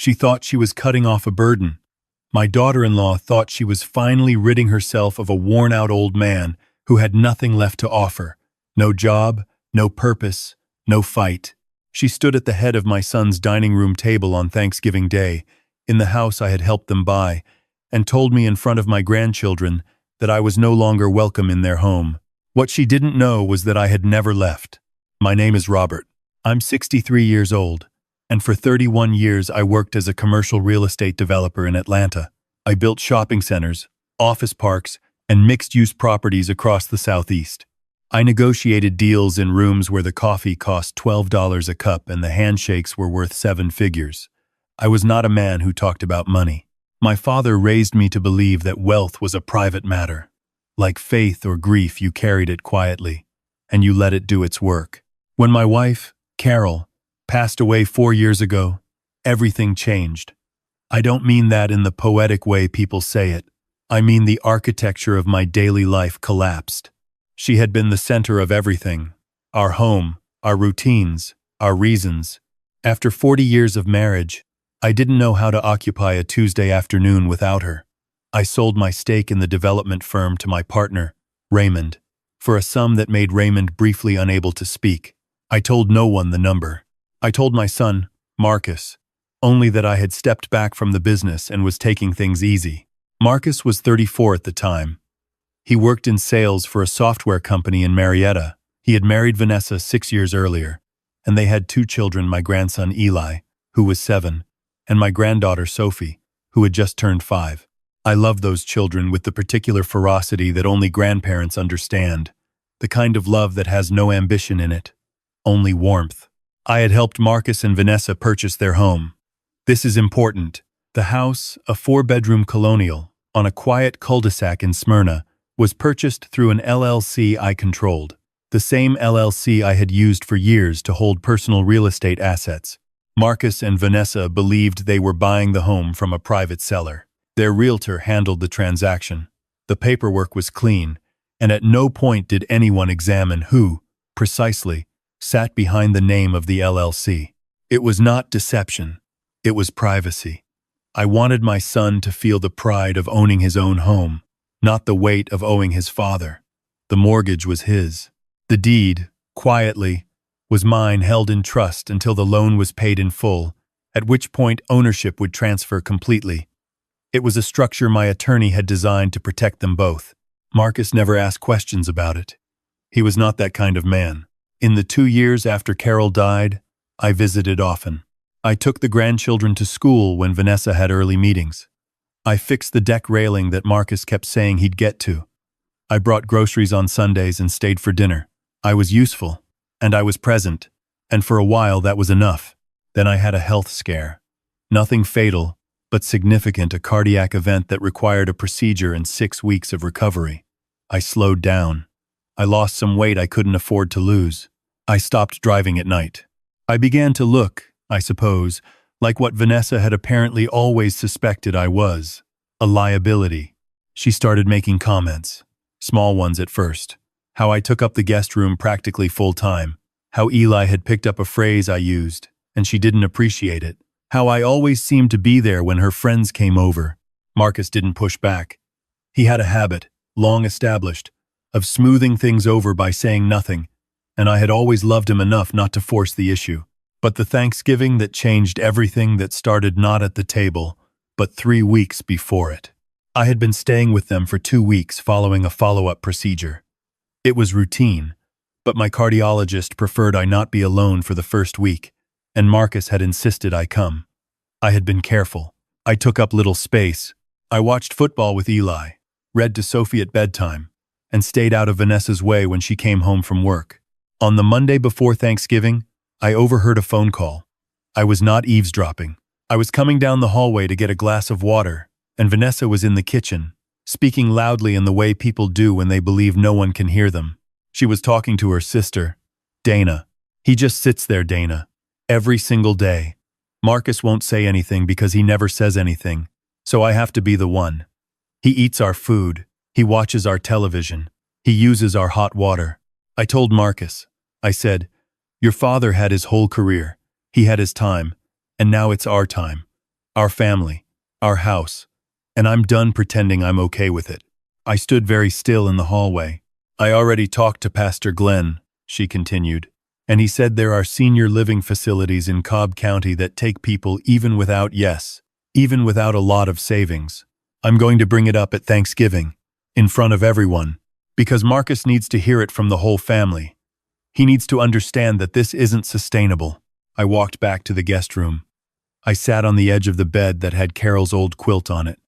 She thought she was cutting off a burden. My daughter-in-law thought she was finally ridding herself of a worn-out old man who had nothing left to offer. No job, no purpose, no fight. She stood at the head of my son's dining room table on Thanksgiving Day, in the house I had helped them buy, and told me in front of my grandchildren that I was no longer welcome in their home. What she didn't know was that I had never left. My name is Robert. I'm 63 years old, and for 31 years I worked as a commercial real estate developer in Atlanta. I built shopping centers, office parks, and mixed-use properties across the Southeast. I negotiated deals in rooms where the coffee cost $12 a cup and the handshakes were worth 7 figures. I was not a man who talked about money. My father raised me to believe that wealth was a private matter. Like faith or grief, you carried it quietly, and you let it do its work. When my wife, Carol, passed away 4 years ago, everything changed. I don't mean that in the poetic way people say it. I mean the architecture of my daily life collapsed. She had been the center of everything. Our home, our routines, our reasons. After 40 years of marriage, I didn't know how to occupy a Tuesday afternoon without her. I sold my stake in the development firm to my partner, Raymond, for a sum that made Raymond briefly unable to speak. I told no one the number. I told my son, Marcus, only that I had stepped back from the business and was taking things easy. Marcus was 34 at the time. He worked in sales for a software company in Marietta. He had married Vanessa 6 years earlier, and they had 2 children, my grandson Eli, who was 7, and my granddaughter Sophie, who had just turned 5. I loved those children with the particular ferocity that only grandparents understand, the kind of love that has no ambition in it, only warmth. I had helped Marcus and Vanessa purchase their home. This is important. The house, a 4-bedroom colonial, on a quiet cul-de-sac in Smyrna, was purchased through an LLC I controlled, the same LLC I had used for years to hold personal real estate assets. Marcus and Vanessa believed they were buying the home from a private seller. Their realtor handled the transaction. The paperwork was clean, and at no point did anyone examine who, precisely, sat behind the name of the LLC. It was not deception. It was privacy. I wanted my son to feel the pride of owning his own home, not the weight of owing his father. The mortgage was his. The deed, quietly, was mine, held in trust until the loan was paid in full, at which point ownership would transfer completely. It was a structure my attorney had designed to protect them both. Marcus never asked questions about it. He was not that kind of man. In the 2 years after Carol died, I visited often. I took the grandchildren to school when Vanessa had early meetings. I fixed the deck railing that Marcus kept saying he'd get to. I brought groceries on Sundays and stayed for dinner. I was useful, and I was present, and for a while that was enough. Then I had a health scare. Nothing fatal, but significant, a cardiac event that required a procedure and 6 weeks of recovery. I slowed down. I lost some weight I couldn't afford to lose. I stopped driving at night. I began to look, I suppose, like what Vanessa had apparently always suspected I was, a liability. She started making comments, small ones at first. How I took up the guest room practically full-time. How Eli had picked up a phrase I used, and she didn't appreciate it. How I always seemed to be there when her friends came over. Marcus didn't push back. He had a habit, long established, of smoothing things over by saying nothing, and I had always loved him enough not to force the issue. But the Thanksgiving that changed everything that started not at the table, but 3 weeks before it. I had been staying with them for 2 weeks following a follow-up procedure. It was routine, but my cardiologist preferred I not be alone for the first week, and Marcus had insisted I come. I had been careful. I took up little space. I watched football with Eli, read to Sophie at bedtime, and stayed out of Vanessa's way when she came home from work. On the Monday before Thanksgiving, I overheard a phone call. I was not eavesdropping. I was coming down the hallway to get a glass of water, and Vanessa was in the kitchen, speaking loudly in the way people do when they believe no one can hear them. She was talking to her sister, Dana. He just sits there, Dana, every single day. Marcus won't say anything because he never says anything, so I have to be the one. He eats our food. He watches our television. He uses our hot water. I told Marcus. I said, "Your father had his whole career. He had his time, and now it's our time. our family, our house, and I'm done pretending I'm okay with it. I stood very still in the hallway. I already talked to Pastor Glenn, she continued, and he said there are senior living facilities in Cobb County that take people even without a lot of savings. I'm going to bring it up at Thanksgiving, in front of everyone, because Marcus needs to hear it from the whole family. He needs to understand that this isn't sustainable. I walked back to the guest room. I sat on the edge of the bed that had Carol's old quilt on it,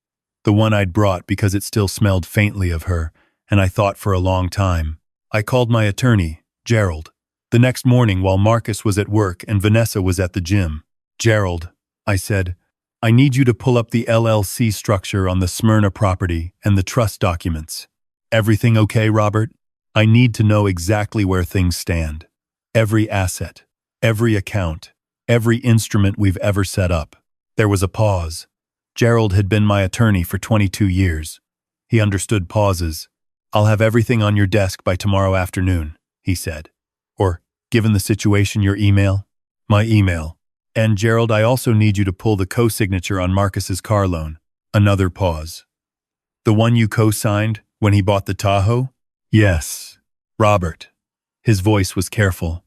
the one I'd brought because it still smelled faintly of her, and I thought for a long time. I called my attorney, Gerald, the next morning while Marcus was at work and Vanessa was at the gym. Gerald, I said, I need you to pull up the LLC structure on the Smyrna property and the trust documents. Everything okay, Robert? I need to know exactly where things stand. Every asset, every account, every instrument we've ever set up. There was a pause. Gerald had been my attorney for 22 years. He understood pauses. I'll have everything on your desk by tomorrow afternoon, he said. Or, given the situation, your email? My email. And Gerald, I also need you to pull the co-signature on Marcus's car loan. Another pause. The one you co-signed when he bought the Tahoe? Yes. Robert. His voice was careful.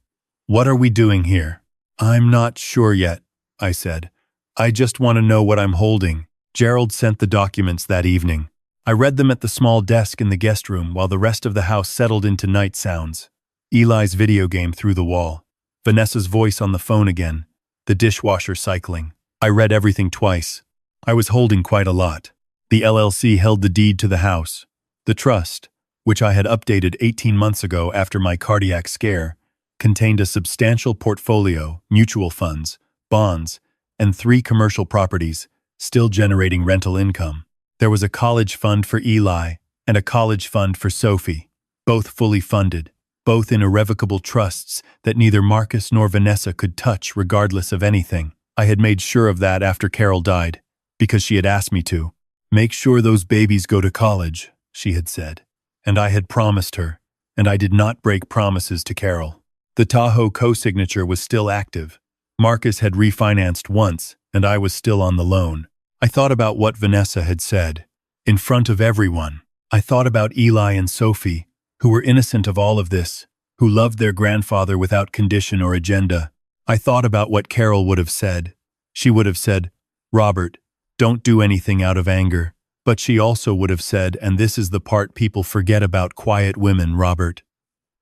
What are we doing here? I'm not sure yet, I said. I just want to know what I'm holding. Gerald sent the documents that evening. I read them at the small desk in the guest room while the rest of the house settled into night sounds. Eli's video game through the wall. Vanessa's voice on the phone again. The dishwasher cycling. I read everything twice. I was holding quite a lot. The LLC held the deed to the house. The trust, which I had updated 18 months ago after my cardiac scare, contained a substantial portfolio, mutual funds, bonds, and 3 commercial properties, still generating rental income. There was a college fund for Eli and a college fund for Sophie, both fully funded, both in irrevocable trusts that neither Marcus nor Vanessa could touch regardless of anything. I had made sure of that after Carol died, because she had asked me to. Make sure those babies go to college, she had said. And I had promised her, and I did not break promises to Carol. The Tahoe co-signature was still active. Marcus had refinanced once, and I was still on the loan. I thought about what Vanessa had said. In front of everyone. I thought about Eli and Sophie, who were innocent of all of this, who loved their grandfather without condition or agenda. I thought about what Carol would have said. She would have said, Robert, don't do anything out of anger. But she also would have said, and this is the part people forget about quiet women, Robert,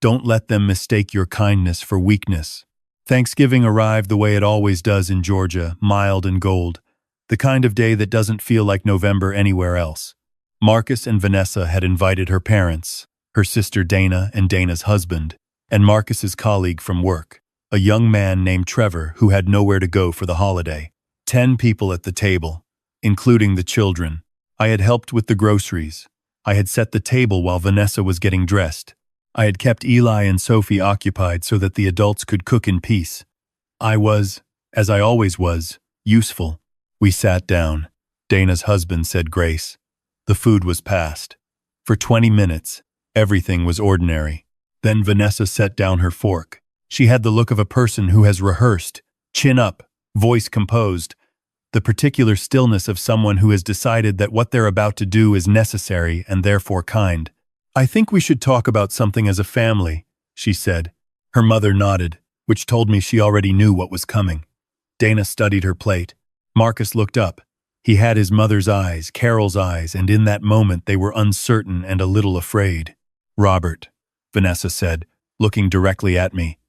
don't let them mistake your kindness for weakness. Thanksgiving arrived the way it always does in Georgia, mild and gold, the kind of day that doesn't feel like November anywhere else. Marcus and Vanessa had invited her parents, her sister Dana and Dana's husband, and Marcus's colleague from work, a young man named Trevor who had nowhere to go for the holiday. 10 people at the table, including the children. I had helped with the groceries. I had set the table while Vanessa was getting dressed. I had kept Eli and Sophie occupied so that the adults could cook in peace. I was, as I always was, useful. We sat down. Dana's husband said grace. The food was passed. For 20 minutes, everything was ordinary. Then Vanessa set down her fork. She had the look of a person who has rehearsed, chin up, voice composed, the particular stillness of someone who has decided that what they're about to do is necessary and therefore kind. I think we should talk about something as a family, she said. Her mother nodded, which told me she already knew what was coming. Dana studied her plate. Marcus looked up. He had his mother's eyes, Carol's eyes, and in that moment they were uncertain and a little afraid. Robert, Vanessa said, looking directly at me.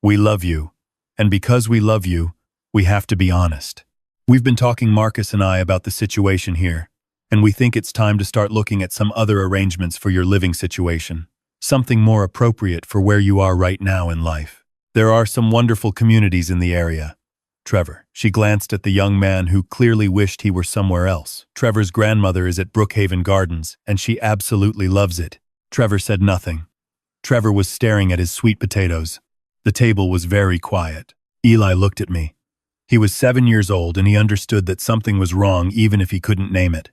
We love you, and because we love you, we have to be honest. We've been talking, Marcus and I, about the situation here, and we think it's time to start looking at some other arrangements for your living situation, something more appropriate for where you are right now in life. There are some wonderful communities in the area. Trevor, she glanced at the young man who clearly wished he were somewhere else. Trevor's grandmother is at Brookhaven Gardens, and she absolutely loves it. Trevor said nothing. Trevor was staring at his sweet potatoes. The table was very quiet. Eli looked at me. He was 7 years old and he understood that something was wrong even if he couldn't name it.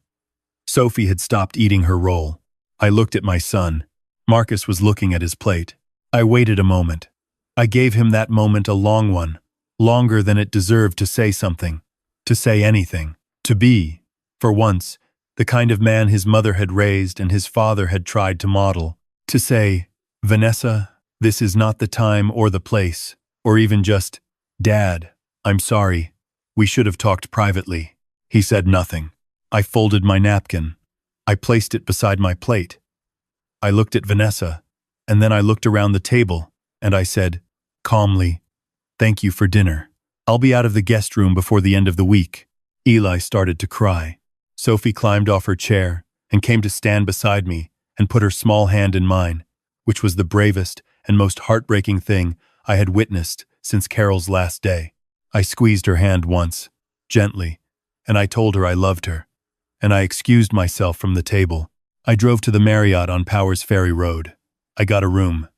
Sophie had stopped eating her roll. I looked at my son. Marcus was looking at his plate. I waited a moment. I gave him that moment, a long one, longer than it deserved, to say something, to say anything. To be, for once, the kind of man his mother had raised and his father had tried to model. To say, "Vanessa, this is not the time or the place," or even just, "Dad, I'm sorry. We should have talked privately." He said nothing. I folded my napkin. I placed it beside my plate. I looked at Vanessa, and then I looked around the table, and I said, calmly, "Thank you for dinner. I'll be out of the guest room before the end of the week." Eli started to cry. Sophie climbed off her chair and came to stand beside me and put her small hand in mine, which was the bravest and most heartbreaking thing I had witnessed since Carol's last day. I squeezed her hand once, gently, and I told her I loved her, and I excused myself from the table. I drove to the Marriott on Powers Ferry Road. I got a room.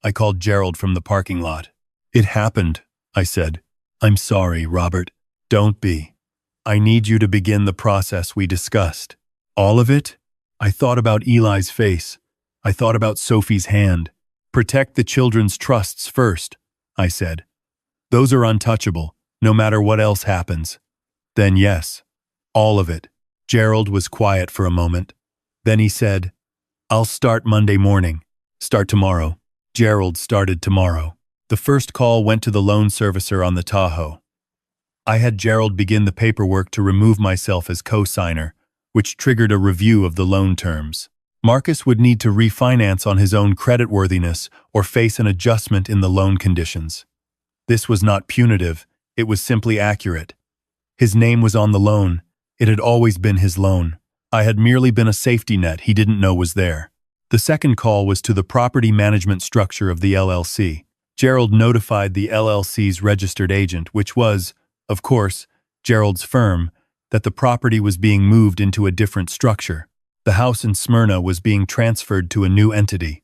I called Gerald from the parking lot. "It happened," I said. "I'm sorry, Robert." "Don't be. I need you to begin the process we discussed." "All of it?" I thought about Eli's face. I thought about Sophie's hand. "Protect the children's trusts first," I said. "Those are untouchable, no matter what else happens." "Then yes, all of it." Gerald was quiet for a moment. Then he said, "I'll start Monday morning." "Start tomorrow." Gerald started tomorrow. The first call went to the loan servicer on the Tahoe. I had Gerald begin the paperwork to remove myself as co-signer, which triggered a review of the loan terms. Marcus would need to refinance on his own creditworthiness or face an adjustment in the loan conditions. This was not punitive, it was simply accurate. His name was on the loan. It had always been his loan. I had merely been a safety net he didn't know was there. The second call was to the property management structure of the LLC. Gerald notified the LLC's registered agent, which was, of course, Gerald's firm, that the property was being moved into a different structure. The house in Smyrna was being transferred to a new entity.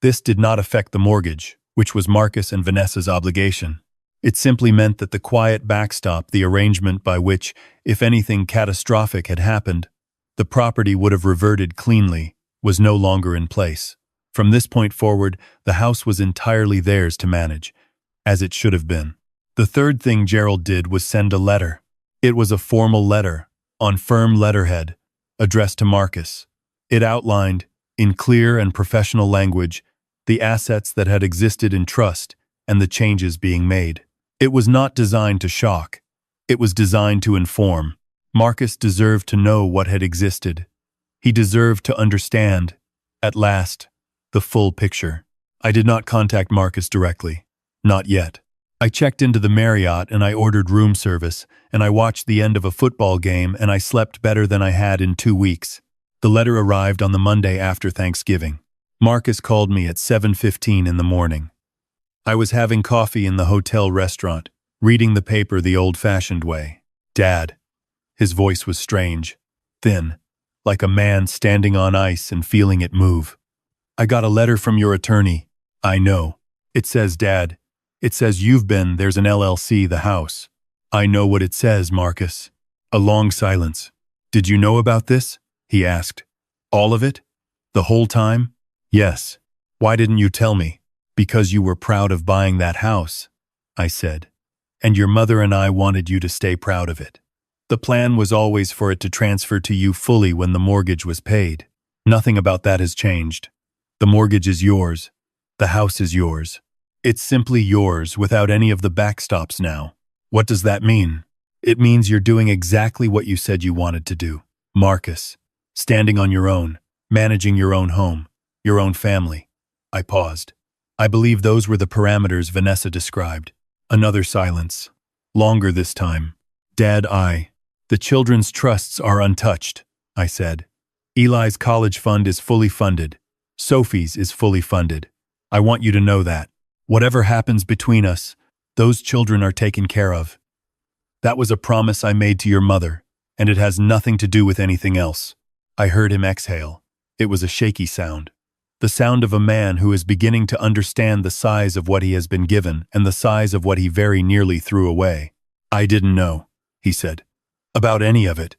This did not affect the mortgage, which was Marcus and Vanessa's obligation. It simply meant that the quiet backstop, the arrangement by which, if anything catastrophic had happened, the property would have reverted cleanly, was no longer in place. From this point forward, the house was entirely theirs to manage, as it should have been. The third thing Gerald did was send a letter. It was a formal letter, on firm letterhead, addressed to Marcus. It outlined, in clear and professional language, the assets that had existed in trust and the changes being made. It was not designed to shock. It was designed to inform. Marcus deserved to know what had existed. He deserved to understand, at last, the full picture. I did not contact Marcus directly. Not yet. I checked into the Marriott and I ordered room service, and I watched the end of a football game, and I slept better than I had in 2 weeks. The letter arrived on the Monday after Thanksgiving. Marcus called me at 7:15 in the morning. I was having coffee in the hotel restaurant, reading the paper the old-fashioned way. "Dad." His voice was strange, thin, like a man standing on ice and feeling it move. "I got a letter from your attorney." "I know. It says, Dad. It says there's an LLC, the house." "I know what it says, Marcus." A long silence. "Did you know about this?" he asked. "All of it? The whole time?" "Yes." "Why didn't you tell me?" "Because you were proud of buying that house," I said. "And your mother and I wanted you to stay proud of it. The plan was always for it to transfer to you fully when the mortgage was paid. Nothing about that has changed. The mortgage is yours. The house is yours. It's simply yours without any of the backstops now." "What does that mean?" "It means you're doing exactly what you said you wanted to do, Marcus. Standing on your own, managing your own home, your own family." I paused. I believe those were the parameters Vanessa described. Another silence. Longer this time. "Dad, the children's trusts are untouched," I said. "Eli's college fund is fully funded. Sophie's is fully funded. I want you to know that. Whatever happens between us, those children are taken care of. That was a promise I made to your mother, and it has nothing to do with anything else." I heard him exhale. It was a shaky sound. The sound of a man who is beginning to understand the size of what he has been given and the size of what he very nearly threw away. "I didn't know," he said. "About any of it.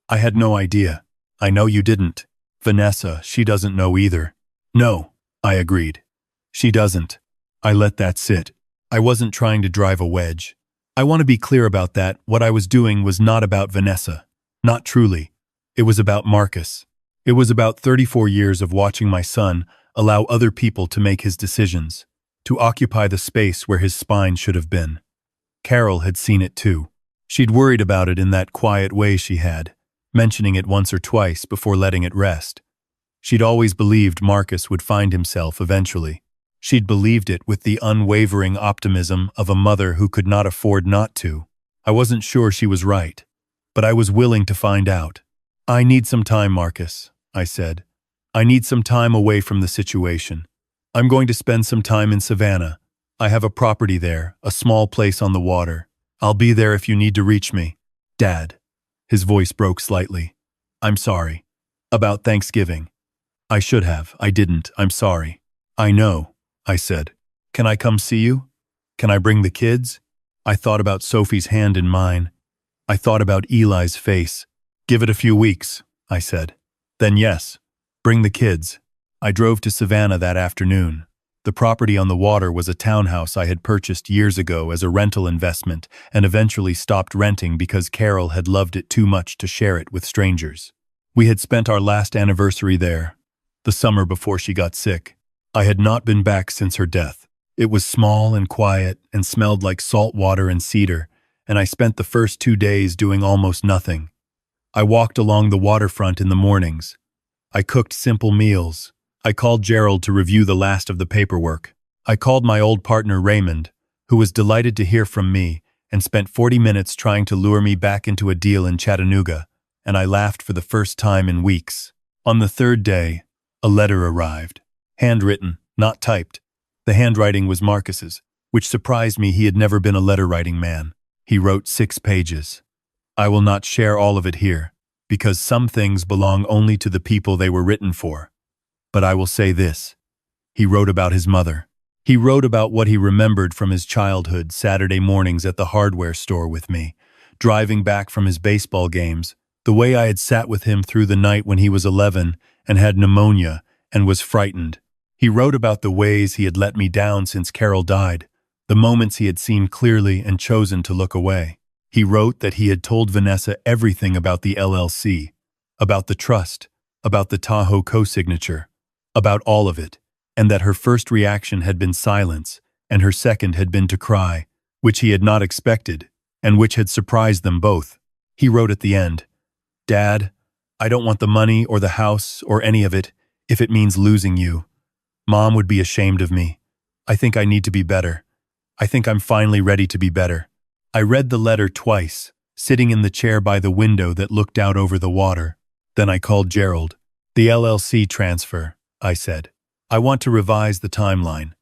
I had no idea." "I know you didn't. Vanessa, she doesn't know either." "No," I agreed. "She doesn't." I let that sit. I wasn't trying to drive a wedge. I want to be clear about that. What I was doing was not about Vanessa. Not truly. It was about Marcus. It was about 34 years of watching my son allow other people to make his decisions, to occupy the space where his spine should have been. Carol had seen it too. She'd worried about it in that quiet way she had, mentioning it once or twice before letting it rest. She'd always believed Marcus would find himself eventually. She'd believed it with the unwavering optimism of a mother who could not afford not to. I wasn't sure she was right, but I was willing to find out. "I need some time, Marcus," I said. "I need some time away from the situation. I'm going to spend some time in Savannah. I have a property there, a small place on the water. I'll be there if you need to reach me." "Dad." His voice broke slightly. "I'm sorry. About Thanksgiving. I should have. I didn't. I'm sorry." "I know," I said. "Can I come see you? Can I bring the kids?" I thought about Sophie's hand in mine. I thought about Eli's face. "Give it a few weeks," I said. "Then yes, bring the kids." I drove to Savannah that afternoon. The property on the water was a townhouse I had purchased years ago as a rental investment and eventually stopped renting because Carol had loved it too much to share it with strangers. We had spent our last anniversary there, the summer before she got sick. I had not been back since her death. It was small and quiet and smelled like salt water and cedar, and I spent the first 2 days doing almost nothing. I walked along the waterfront in the mornings. I cooked simple meals. I called Gerald to review the last of the paperwork. I called my old partner Raymond, who was delighted to hear from me and spent 40 minutes trying to lure me back into a deal in Chattanooga, and I laughed for the first time in weeks. On the third day, a letter arrived. Handwritten, not typed. The handwriting was Marcus's, which surprised me. He had never been a letter-writing man. He wrote 6 pages. I will not share all of it here, because some things belong only to the people they were written for. But I will say this. He wrote about his mother. He wrote about what he remembered from his childhood, Saturday mornings at the hardware store with me, driving back from his baseball games, the way I had sat with him through the night when he was 11 and had pneumonia and was frightened. He wrote about the ways he had let me down since Carol died, the moments he had seen clearly and chosen to look away. He wrote that he had told Vanessa everything about the LLC, about the trust, about the Tahoe co-signature, about all of it, and that her first reaction had been silence, and her second had been to cry, which he had not expected, and which had surprised them both. He wrote at the end, "Dad, I don't want the money or the house or any of it if it means losing you. Mom would be ashamed of me. I think I need to be better. I think I'm finally ready to be better." I read the letter twice, sitting in the chair by the window that looked out over the water. Then I called Gerald. "The LLC transfer," I said. "I want to revise the timeline.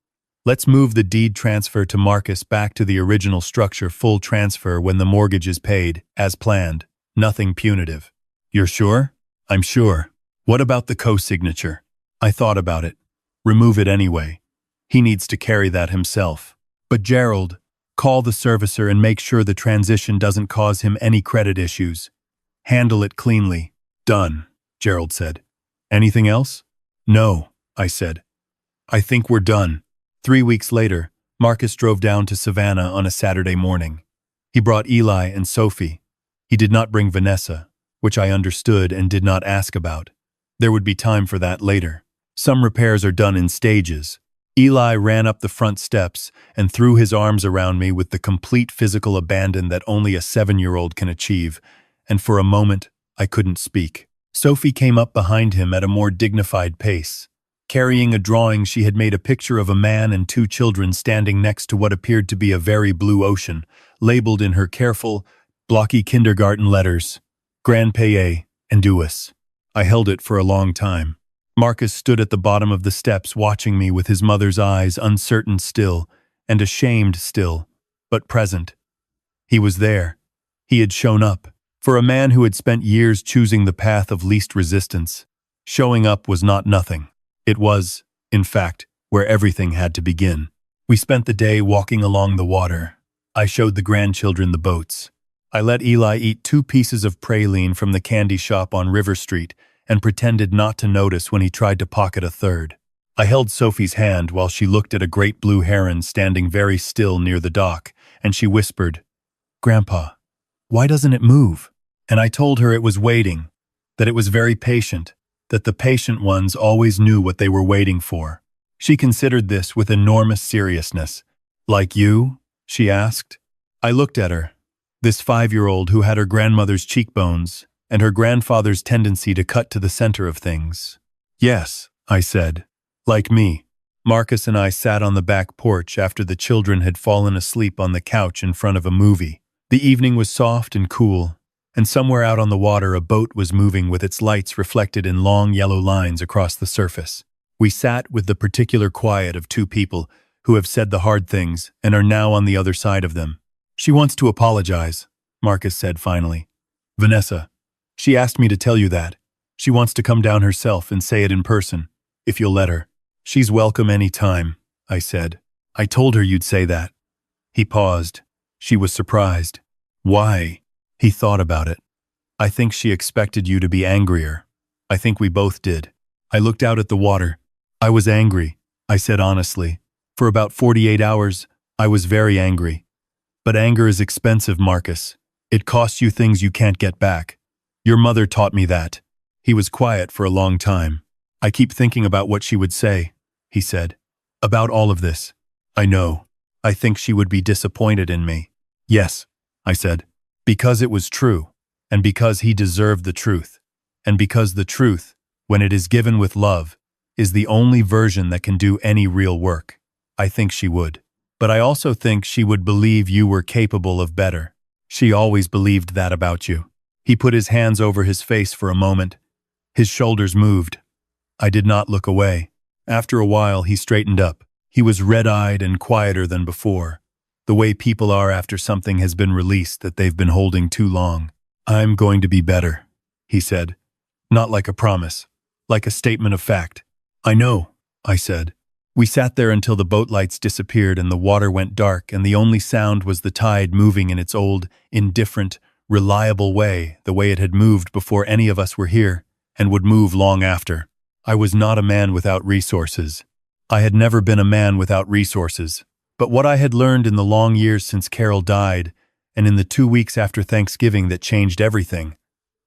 Let's move the deed transfer to Marcus back to the original structure, full transfer when the mortgage is paid, as planned. Nothing punitive." "You're sure?" "I'm sure." "What about the co-signature?" I thought about it. "Remove it anyway. He needs to carry that himself." "But Gerald, call the servicer and make sure the transition doesn't cause him any credit issues. Handle it cleanly." "Done," Gerald said. "Anything else?" "No," I said. "I think we're done." 3 weeks later, Marcus drove down to Savannah on a Saturday morning. He brought Eli and Sophie. He did not bring Vanessa, which I understood and did not ask about. There would be time for that later. Some repairs are done in stages. Eli ran up the front steps and threw his arms around me with the complete physical abandon that only a 7-year-old can achieve, and for a moment, I couldn't speak. Sophie came up behind him at a more dignified pace. Carrying a drawing, she had made a picture of a man and 2 children standing next to what appeared to be a very blue ocean, labeled in her careful, blocky kindergarten letters, Grand Payé and Duis. I held it for a long time. Marcus stood at the bottom of the steps watching me with his mother's eyes, uncertain still, and ashamed still, but present. He was there. He had shown up. For a man who had spent years choosing the path of least resistance, showing up was not nothing. It was, in fact, where everything had to begin. We spent the day walking along the water. I showed the grandchildren the boats. I let Eli eat 2 pieces of praline from the candy shop on River Street and pretended not to notice when he tried to pocket a third. I held Sophie's hand while she looked at a great blue heron standing very still near the dock, and she whispered, "Grandpa, why doesn't it move?" And I told her it was waiting, that it was very patient, that the patient ones always knew what they were waiting for. She considered this with enormous seriousness. Like you? She asked. I looked at her, this 5-year-old who had her grandmother's cheekbones and her grandfather's tendency to cut to the center of things. Yes, I said. Like me. Marcus and I sat on the back porch after the children had fallen asleep on the couch in front of a movie. The evening was soft and cool, and somewhere out on the water a boat was moving with its lights reflected in long yellow lines across the surface. We sat with the particular quiet of two people who have said the hard things and are now on the other side of them. She wants to apologize, Marcus said finally. Vanessa, she asked me to tell you that. She wants to come down herself and say it in person, if you'll let her. She's welcome any time, I said. I told her you'd say that. He paused. She was surprised. Why? He thought about it. I think she expected you to be angrier. I think we both did. I looked out at the water. I was angry, I said honestly. For about 48 hours, I was very angry. But anger is expensive, Marcus. It costs you things you can't get back. Your mother taught me that. He was quiet for a long time. I keep thinking about what she would say, he said. About all of this. I know. I think she would be disappointed in me. Yes, I said. Because it was true, and because he deserved the truth, and because the truth, when it is given with love, is the only version that can do any real work. I think she would. But I also think she would believe you were capable of better. She always believed that about you. He put his hands over his face for a moment. His shoulders moved. I did not look away. After a while, he straightened up. He was red-eyed and quieter than before, the way people are after something has been released that they've been holding too long. I'm going to be better, he said. Not like a promise, like a statement of fact. I know, I said. We sat there until the boat lights disappeared and the water went dark and the only sound was the tide moving in its old, indifferent, reliable way, the way it had moved before any of us were here, and would move long after. I was not a man without resources. I had never been a man without resources. But what I had learned in the long years since Carol died, and in the 2 weeks after Thanksgiving that changed everything,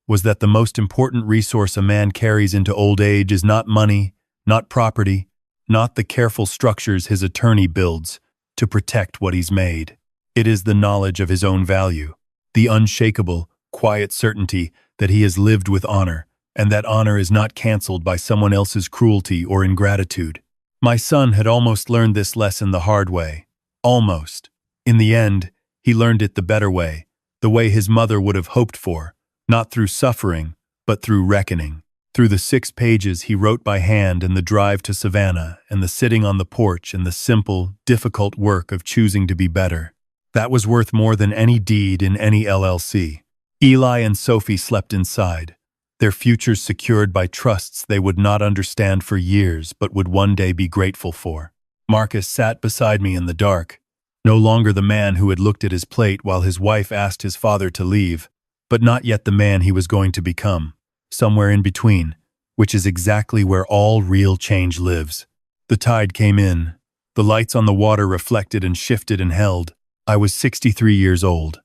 was that the most important resource a man carries into old age is not money, not property, not the careful structures his attorney builds to protect what he's made. It is the knowledge of his own value, the unshakable, quiet certainty that he has lived with honor, and that honor is not canceled by someone else's cruelty or ingratitude. My son had almost learned this lesson the hard way. Almost. In the end, he learned it the better way, the way his mother would have hoped for, not through suffering, but through reckoning. Through the 6 pages he wrote by hand and the drive to Savannah and the sitting on the porch and the simple, difficult work of choosing to be better. That was worth more than any deed in any LLC. Eli and Sophie slept inside, their futures secured by trusts they would not understand for years but would one day be grateful for. Marcus sat beside me in the dark, no longer the man who had looked at his plate while his wife asked his father to leave, but not yet the man he was going to become. Somewhere in between, which is exactly where all real change lives. The tide came in. The lights on the water reflected and shifted and held. I was 63 years old.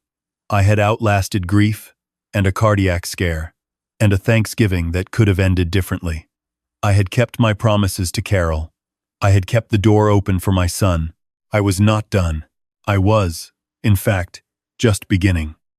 I had outlasted grief and a cardiac scare and a Thanksgiving that could have ended differently. I had kept my promises to Carol. I had kept the door open for my son. I was not done. I was, in fact, just beginning.